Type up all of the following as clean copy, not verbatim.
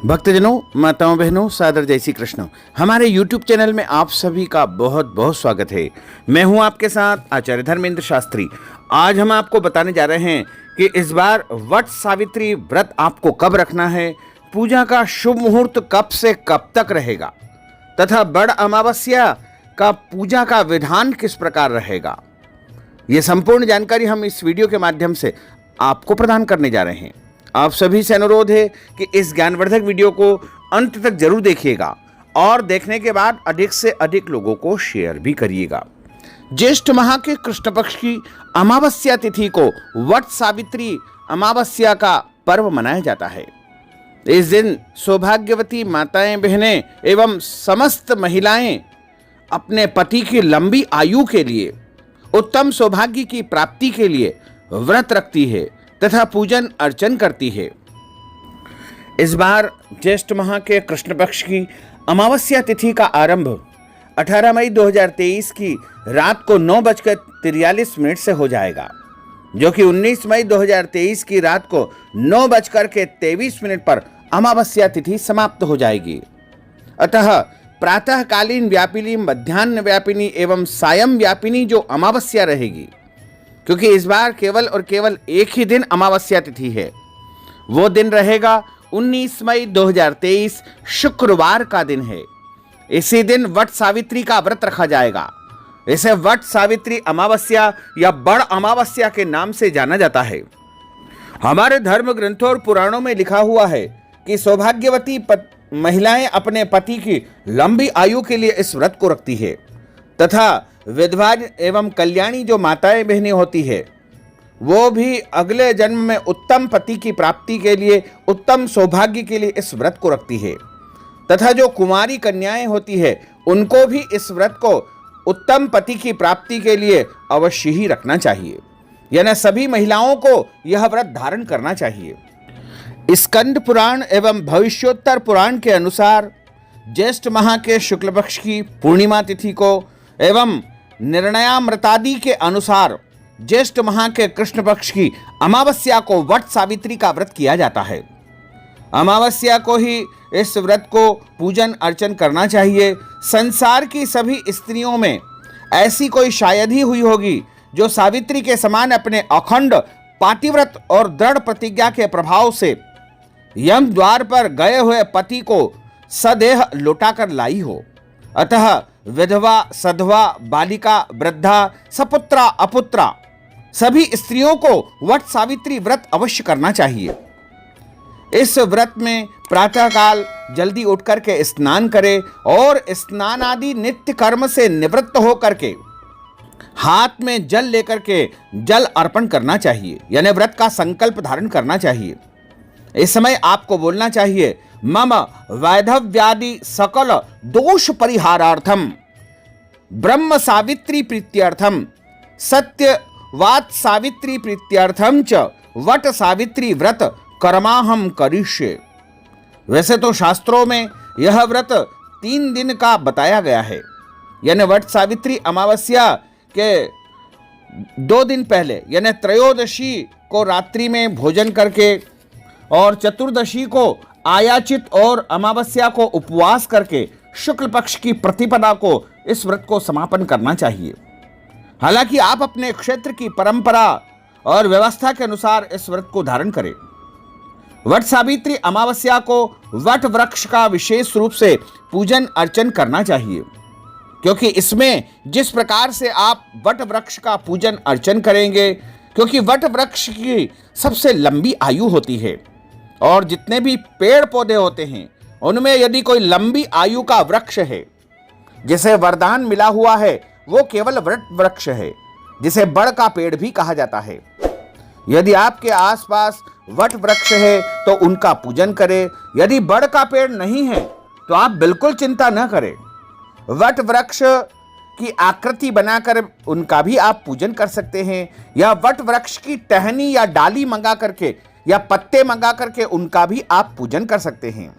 भक्तजनों, माताओं, बहनों, सादर जय श्री कृष्ण। हमारे YouTube चैनल में आप सभी का बहुत बहुत स्वागत है। मैं हूं आपके साथ आचार्य धर्मेंद्र शास्त्री। आज हम आपको बताने जा रहे हैं कि इस बार वट सावित्री व्रत आपको कब रखना है, पूजा का शुभ मुहूर्त कब से कब तक रहेगा तथा बड़ अमावस्या का पूजा का विधान किस प्रकार रहेगा। ये संपूर्ण जानकारी हम इस वीडियो के माध्यम से आपको प्रदान करने जा रहे हैं। आप सभी से अनुरोध है कि इस ज्ञानवर्धक वीडियो को अंत तक जरूर देखिएगा और देखने के बाद अधिक से अधिक लोगों को शेयर भी करिएगा। ज्येष्ठ माह के कृष्ण पक्ष की अमावस्या तिथि को वट सावित्री अमावस्या का पर्व मनाया जाता है। इस दिन सौभाग्यवती माताएं, बहनें एवं समस्त महिलाएं अपने पति की लंबी आयु के लिए, उत्तम सौभाग्य की प्राप्ति के लिए व्रत रखती है तथा पूजन अर्चन करती है। इस बार ज्येष्ठ माह के कृष्ण पक्ष की अमावस्या तिथि का आरंभ 18 मई 2023 की रात को 9:43 से हो जाएगा, जो कि 19 मई 2023 की रात को 9:23 पर अमावस्या तिथि समाप्त हो जाएगी। अतः प्रातःकालीन व्यापिनी, मध्याह्न व्यापिनी एवं सायं व्यापिनी जो अमावस्या रहेगी, क्योंकि इस बार केवल और केवल एक ही दिन अमावस्या तिथि है, वो दिन रहेगा 19 मई 2023 शुक्रवार का दिन है। इसी दिन वट सावित्री का व्रत रखा जाएगा। इसे वट सावित्री अमावस्या या बड़ अमावस्या के नाम से जाना जाता है। हमारे धर्म ग्रंथों और पुराणों में लिखा हुआ है कि सौभाग्यवती महिलाएं अपने पति की लंबी आयु के लिए इस व्रत को रखती है तथा विधवा एवं कल्याणी जो माताएं बहनें होती है, वो भी अगले जन्म में उत्तम पति की प्राप्ति के लिए, उत्तम सौभाग्य के लिए इस व्रत को रखती है तथा जो कुमारी कन्याएं होती है, उनको भी इस व्रत को उत्तम पति की प्राप्ति के लिए अवश्य ही रखना चाहिए। यानी सभी महिलाओं को यह व्रत धारण करना चाहिए। स्कंद पुराण एवं भविष्योत्तर पुराण के अनुसार ज्येष्ठ माह के शुक्ल पक्ष की पूर्णिमा तिथि को एवं निर्णयामृतादि के अनुसार ज्येष्ठ माह के कृष्ण पक्ष की अमावस्या को वट सावित्री का व्रत किया जाता है। अमावस्या को ही इस व्रत को पूजन अर्चन करना चाहिए। संसार की सभी स्त्रियों में ऐसी कोई शायद ही हुई होगी जो सावित्री के समान अपने अखंड पातिव्रत और दृढ़ प्रतिज्ञा के प्रभाव से यम द्वार पर गए हुए पति को सदेह लौटाकर लाई हो। अतः विधवा, सधवा, बालिका, वृद्धा, सपुत्रा, अपुत्रा सभी स्त्रियों को वट सावित्री व्रत अवश्य करना चाहिए। इस व्रत में प्रातःकाल जल्दी उठकर के स्नान करें और स्नान आदि नित्य कर्म से निवृत्त होकर के हाथ में जल लेकर के जल अर्पण करना चाहिए, यानी व्रत का संकल्प धारण करना चाहिए। इस समय आपको बोलना चाहिए, मम वैधव्यादि सकल दोष परिहारार्थम ब्रह्म सावित्री प्रीत्यर्थम सत्यवात सावित्री प्रीत्यर्थम च वट सावित्री व्रत कर्माहम करिष्ये। वैसे तो शास्त्रों में यह व्रत 3 दिन का बताया गया है, यानी वट सावित्री अमावस्या के 2 दिन पहले यानी त्रयोदशी को रात्रि में भोजन करके और चतुर्दशी को आयाचित और अमावस्या को उपवास करके शुक्ल पक्ष की प्रतिपदा को इस व्रत को समापन करना चाहिए। हालांकि आप अपने क्षेत्र की परंपरा और व्यवस्था के अनुसार इस व्रत को धारण करें। वट सावित्री अमावस्या को वट वृक्ष का विशेष रूप से पूजन अर्चन करना चाहिए, क्योंकि इसमें जिस प्रकार से आप वट वृक्ष का पूजन अर्चन करेंगे, क्योंकि वट वृक्ष की सबसे लंबी आयु होती है और जितने भी पेड़ पौधे होते हैं उनमें यदि कोई लंबी आयु का वृक्ष है जिसे वरदान मिला हुआ है, वो केवल वट वृक्ष है, जिसे बड़ का पेड़ भी कहा जाता है। यदि आपके आसपास वट वृक्ष है तो उनका पूजन करें। यदि बड़ का पेड़ नहीं है तो आप बिल्कुल चिंता न करें। वट वृक्ष की आकृति बनाकर उनका भी आप पूजन कर सकते हैं, या वट वृक्ष की टहनी या डाली मंगा करके या पत्ते मंगा करके उनका भी आप पूजन कर सकते हैं।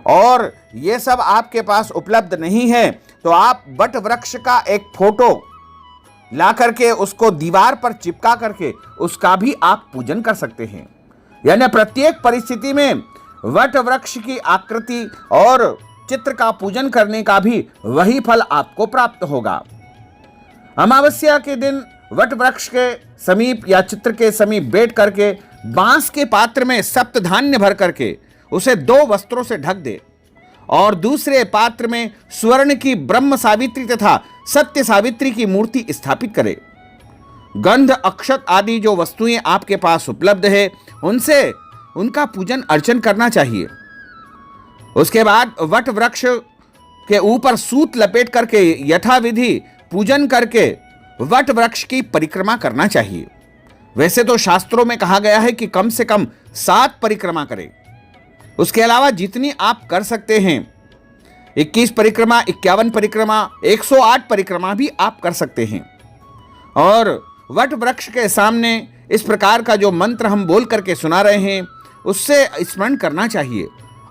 और ये सब आपके पास उपलब्ध नहीं है तो आप वट वृक्ष का एक फोटो ला करके उसको दीवार पर चिपका करके उसका भी आप पूजन कर सकते हैं। यानी प्रत्येक परिस्थिति में वट वृक्ष की आकृति और चित्र का पूजन करने का भी वही फल आपको प्राप्त होगा। अमावस्या के दिन वट वृक्ष के समीप या चित्र के समीप बैठ करके बांस के पात्र में सप्त धान्य भर करके उसे 2 वस्त्रों से ढक दे और दूसरे पात्र में स्वर्ण की ब्रह्म सावित्री तथा सत्य सावित्री की मूर्ति स्थापित करे। गंध, अक्षत आदि जो वस्तुएं आपके पास उपलब्ध है उनसे उनका पूजन अर्चन करना चाहिए। उसके बाद वट वृक्ष के ऊपर सूत लपेट करके यथाविधि पूजन करके वट वृक्ष की परिक्रमा करना चाहिए। वैसे तो शास्त्रों में कहा गया है कि कम से कम 7 परिक्रमा करें। उसके अलावा जितनी आप कर सकते हैं, 21 परिक्रमा, 51 परिक्रमा, 108 परिक्रमा भी आप कर सकते हैं। और वट वृक्ष के सामने इस प्रकार का जो मंत्र हम बोल करके सुना रहे हैं उससे स्मरण करना चाहिए।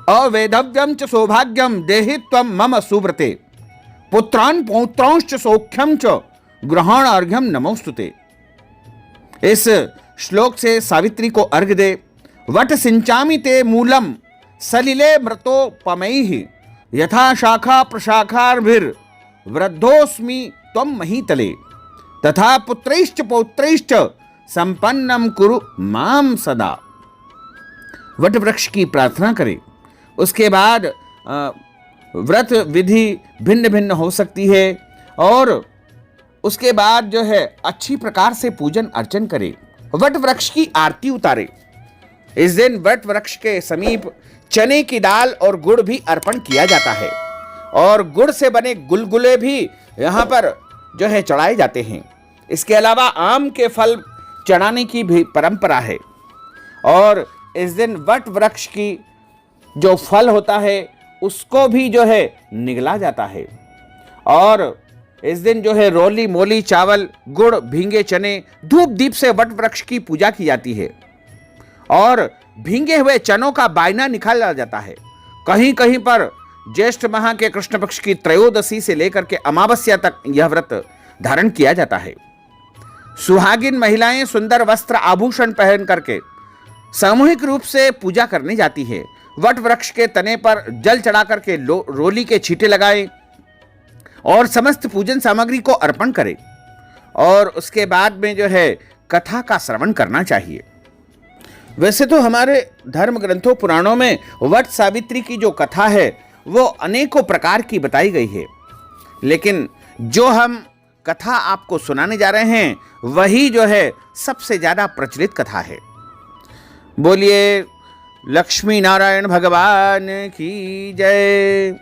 अवेदव्यम च सौभाग्यम देहि त्वं मम सुव्रते, पुत्रान् पौत्रांश्च सौख्यम च ग्रहण अर्घ्यम नमोस्तुते। इस श्लोक से सावित्री को अर्घ्य दे। वट सिंचामि ते मूलम सलिले मृतोपमैः, यथा शाखा प्रशाखार्भिर् वृद्धोस्मि त्वं महीतले, तथा पुत्रैश्च पौत्रैश्च संपन्नम कुरु माम सदा। वट वृक्ष की प्रार्थना करें। उसके बाद व्रत विधि भिन्न भिन्न हो सकती है और उसके बाद जो है अच्छी प्रकार से पूजन अर्चन करें। वट वृक्ष की आरती उतारे। इस दिन वट वृक्ष के समीप चने की दाल और गुड़ भी अर्पण किया जाता है और गुड़ से बने गुलगुले भी यहाँ पर जो है चढ़ाए जाते हैं। इसके अलावा आम के फल चढ़ाने की भी परंपरा है और इस दिन वट वृक्ष की जो फल होता है उसको भी जो है निगला जाता है और इस दिन जो है रोली मोली चावल, गुड़, भींगे चने, धूप दीप से वट वृक्ष की पूजा की जाती है और भींगे हुए चनों का बायना निकाला जाता है। कहीं कहीं पर ज्येष्ठ माह के कृष्ण पक्ष की त्रयोदशी से लेकर के अमावस्या तक यह व्रत धारण किया जाता है। सुहागिन महिलाएं सुंदर वस्त्र आभूषण पहन करके सामूहिक रूप से पूजा करने जाती है। वट वृक्ष के तने पर जल चढ़ा करके रोली के छींटे लगाएं और समस्त पूजन सामग्री को अर्पण करें और उसके बाद में जो है कथा का श्रवण करना चाहिए। वैसे तो हमारे धर्म ग्रंथों पुराणों में वट सावित्री की जो कथा है वो अनेकों प्रकार की बताई गई है, लेकिन जो हम कथा आपको सुनाने जा रहे हैं वही जो है सबसे ज्यादा प्रचलित कथा है। बोलिए लक्ष्मी नारायण भगवान की जय।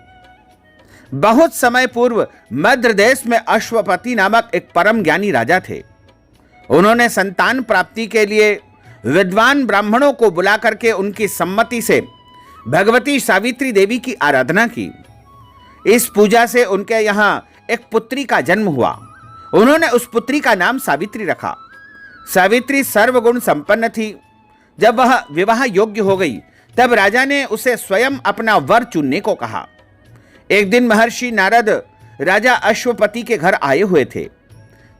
बहुत समय पूर्व मध्य देश में अश्वपति नामक एक परम ज्ञानी राजा थे। उन्होंने संतान प्राप्ति के लिए विद्वान ब्राह्मणों को बुला करके उनकी सम्मति से भगवती सावित्री देवी की आराधना की। इस पूजा से उनके यहाँ एक पुत्री का जन्म हुआ। उन्होंने उस पुत्री का नाम सावित्री रखा। सावित्री सर्वगुण संपन्न थी। जब वह विवाह योग्य हो गई तब राजा ने उसे स्वयं अपना वर चुनने को कहा। एक दिन महर्षि नारद राजा अश्वपति के घर आए हुए थे।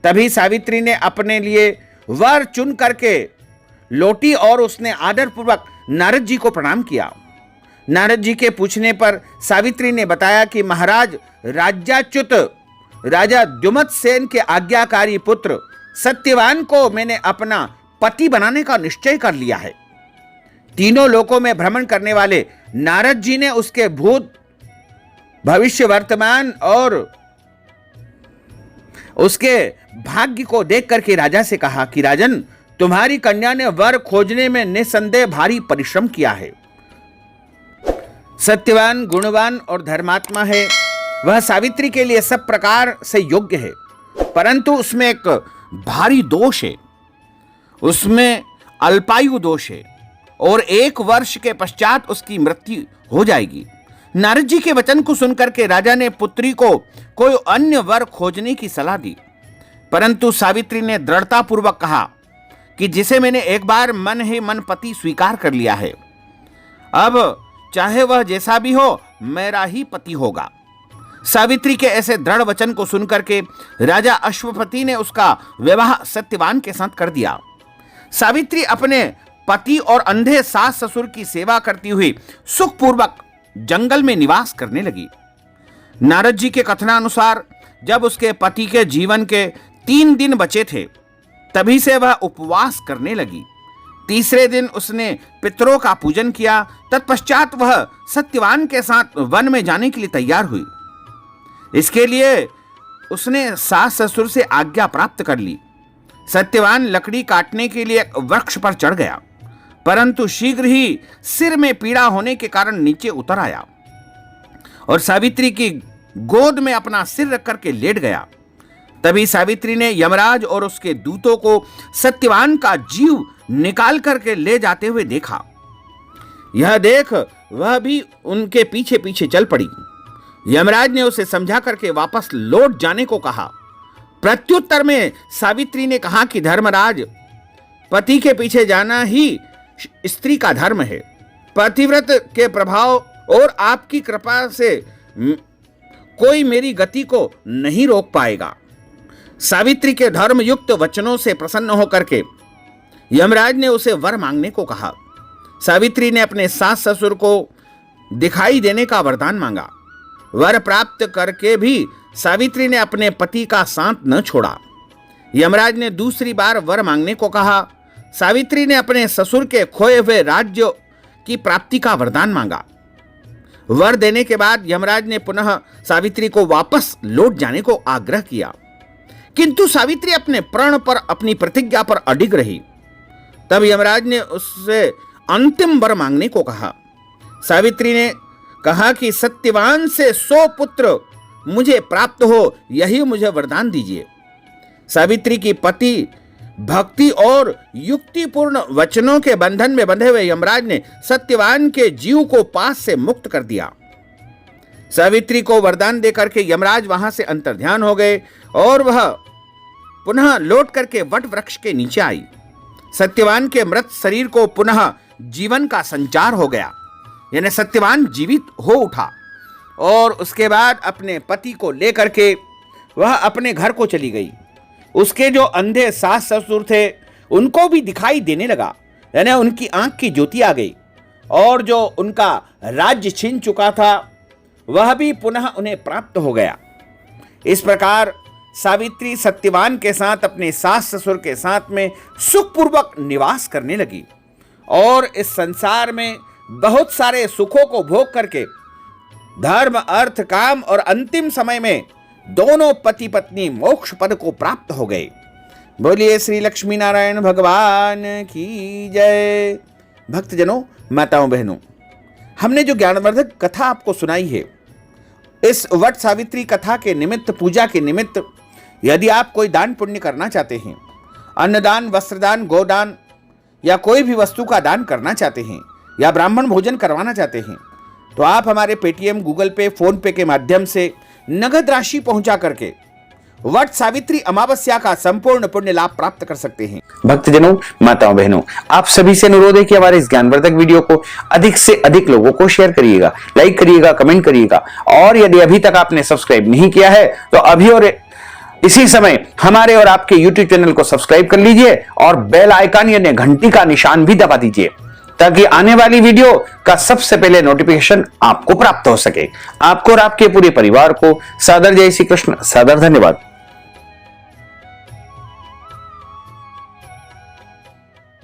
तभी सावित्री ने अपने लिए वर चुन करके लौटी और उसने आदरपूर्वक नारद जी को प्रणाम किया। नारद जी के पूछने पर सावित्री ने बताया कि महाराज, राज्याच्युत राजा द्युमत सेन के आज्ञाकारी पुत्र सत्यवान को मैंने अपना पति बनाने का निश्चय कर लिया है। तीनों लोकों में भ्रमण करने वाले नारद जी ने उसके भूत, भविष्य, वर्तमान और उसके भाग्य को देख करके राजा से कहा कि राजन, तुम्हारी कन्या ने वर खोजने में निसंदेह भारी परिश्रम किया है। सत्यवान, गुणवान और धर्मात्मा है। वह सावित्री के लिए सब प्रकार से योग्य है, परंतु उसमें एक भारी दोष है। उसमें अल्पायु दोष है और 1 वर्ष के पश्चात उसकी मृत्यु हो जाएगी। नारद जी के वचन को सुनकर के राजा ने पुत्री को कोई अन्य वर खोजने की सलाह दी, परंतु सावित्री ने दृढ़तापूर्वक कहा कि जिसे मैंने एक बार मन ही मन पति स्वीकार कर लिया है, अब चाहे वह जैसा भी हो मेरा ही पति होगा। सावित्री के ऐसे दृढ़ वचन को सुनकर के राजा अश्वपति ने उसका विवाह सत्यवान के साथ कर दिया। सावित्री अपने पति और अंधे सास ससुर की सेवा करती हुई सुखपूर्वक जंगल में निवास करने लगी। नारद जी के कथनानुसार जब उसके पति के जीवन के 3 दिन बचे थे, तभी से वह उपवास करने लगी। तीसरे दिन उसने पितरों का पूजन किया। तत्पश्चात वह सत्यवान के साथ वन में जाने के लिए तैयार हुई। इसके लिए उसने सास ससुर से आज्ञा प्राप्त कर ली। सत्यवान लकड़ी काटने के लिए एक वृक्ष पर चढ़ गया, परंतु शीघ्र ही सिर में पीड़ा होने के कारण नीचे उतर आया और सावित्री की गोद में अपना सिर रख करके लेट गया। तभी सावित्री ने यमराज और उसके दूतों को सत्यवान का जीव निकाल करके ले जाते हुए देखा। यह देख वह भी उनके पीछे पीछे चल पड़ी। यमराज ने उसे समझा करके वापस लौट जाने को कहा। प्रत्युत्तर में सावित्री ने कहा कि धर्मराज, पति के पीछे जाना ही स्त्री का धर्म है। पतिव्रत के प्रभाव और आपकी कृपा से कोई मेरी गति को नहीं रोक पाएगा। सावित्री के धर्मयुक्त वचनों से प्रसन्न होकर के यमराज ने उसे वर मांगने को कहा। सावित्री ने अपने सास ससुर को दिखाई देने का वरदान मांगा। वर प्राप्त करके भी सावित्री ने अपने पति का साथ न छोड़ा। यमराज ने दूसरी बार वर मांगने को कहा। सावित्री ने अपने ससुर के खोए हुए राज्य की प्राप्ति का वरदान मांगा। वर देने के बाद यमराज ने पुनः सावित्री को वापस लौट जाने को आग्रह किया, किंतु सावित्री अपने प्रण पर, अपनी प्रतिज्ञा पर अडिग रही। तब यमराज ने उससे अंतिम वर मांगने को कहा। सावित्री ने कहा कि सत्यवान से 100 पुत्र मुझे प्राप्त हो, यही मुझे वरदान दीजिए। सावित्री की पति भक्ति और युक्तिपूर्ण वचनों के बंधन में बंधे हुए यमराज ने सत्यवान के जीव को पास से मुक्त कर दिया। सावित्री को वरदान देकर के यमराज वहां से अंतर्ध्यान हो गए और वह पुनः लौट करके वट वृक्ष के नीचे आई। सत्यवान के मृत शरीर को पुनः जीवन का संचार हो गया, यानी सत्यवान जीवित हो उठा और उसके बाद अपने पति को लेकर के वह अपने घर को चली गई। उसके जो अंधे सास ससुर थे उनको भी दिखाई देने लगा, यानी उनकी आंख की ज्योति आ गई और जो उनका राज्य छीन चुका था वह भी पुनः उन्हें प्राप्त हो गया। इस प्रकार सावित्री सत्यवान के साथ अपने सास ससुर के साथ में सुखपूर्वक निवास करने लगी और इस संसार में बहुत सारे सुखों को भोग करके धर्म, अर्थ, काम और अंतिम समय में दोनों पति पत्नी मोक्ष पद को प्राप्त हो गए। बोलिए श्री लक्ष्मी नारायण भगवान की जय। भक्तजनों, माताओं, बहनों, हमने जो ज्ञानवर्धक कथा आपको सुनाई है, इस वट सावित्री कथा के निमित्त, पूजा के निमित्त यदि आप कोई दान पुण्य करना चाहते हैं, अन्नदान, वस्त्रदान, गोदान या कोई भी वस्तु का दान करना चाहते हैं या ब्राह्मण भोजन करवाना चाहते हैं, तो आप हमारे पेटीएम, गूगल पे, फोन पे के माध्यम से नगद राशि पहुंचा करके वट सावित्री अमावस्या का संपूर्ण पुण्य लाभ प्राप्त कर सकते हैं। भक्तजनों, माताओं, बहनों, आप सभी से अनुरोध है कि हमारे इस ज्ञानवर्धक वीडियो को अधिक से अधिक लोगों को शेयर करिएगा, लाइक करिएगा, कमेंट करिएगा और यदि अभी तक आपने सब्सक्राइब नहीं किया है तो अभी और इसी समय हमारे और आपके YouTube चैनल को सब्सक्राइब कर लीजिए और बेल आइकन यानी घंटी का निशान भी दबा दीजिए ताकि आने वाली वीडियो का सबसे पहले नोटिफिकेशन आपको प्राप्त हो सके। आपको और आपके पूरे परिवार को सादर जय श्री कृष्ण, सादर धन्यवाद।